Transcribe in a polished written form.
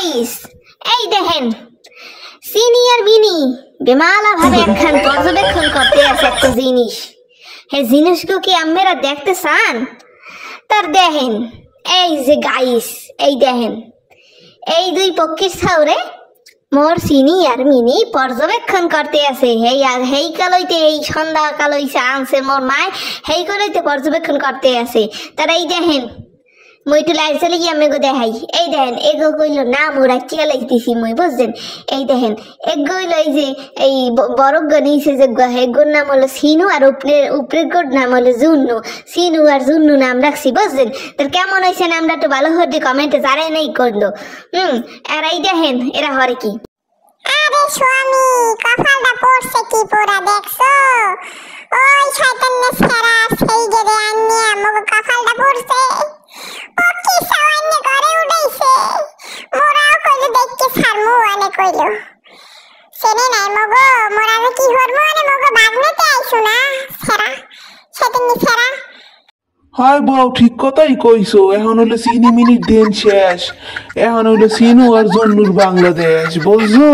Guys, এই দেখেন senior বিনি বেমালা ভাবে একখান পর্যবেক্ষণ করতে আছে একটা জিনিস। হে জিনিসগুলো কি আপনারা দেখতে চান? তার দেখেন এই যে গাইস, এই দেখেন এই দুই পক্ষের ছাউরে মোর সিনিয়র মিনি পর্যবেক্ষণ করতে আছে। হেই কালইতে এই সন্ধ্যা কালইছে আনছে মোর মায়, হেই কালইতে পর্যবেক্ষণ করতে আছে। তারা এই দেখেন মই একটু লাইট চলে গিয়ে আমি দেখাই। এই দেখেন এগো কইল না মোরা চেলাইতেছি মই, বুঝছেন? এই দেখেন এগো হইল এই যে এই বড় গনিছে যে এগোর নাম হলো সিনু আর উপরের গোর নাম হলো জুন্নু। সিনু আর জুন্নু নাম রাখছি, বুঝছেন? তার কেমন হয়েছে নামটা একটু ভালো হতে কমেন্টে যারাই নেই করলো। আর এই দেখেন এরা হরে কি। আরে স্বামী কপালটা পড়ছে কি পুরা দেখছো? ওই শয়তানের সেরা সেই গেরে আন্নি আমগো কপালটা পড়ছে। ও কি সাওয়ান্নে ঘরে উড়াইছে। মোরাও কইলো দেখকে ছাড়মু আনে কইলো। সেনে নাই মগো মোরা যে কি করবো আনে মগো বাগনেতে আইছো না সেরা শয়তানের সেরা। হাই বউ, ঠিক কথাই কইছো। এখন হলো সিনি মিনিট দিন শেষ, এখন হলো সিনু আর জন্নুর বাংলাদেশ, বুঝছো?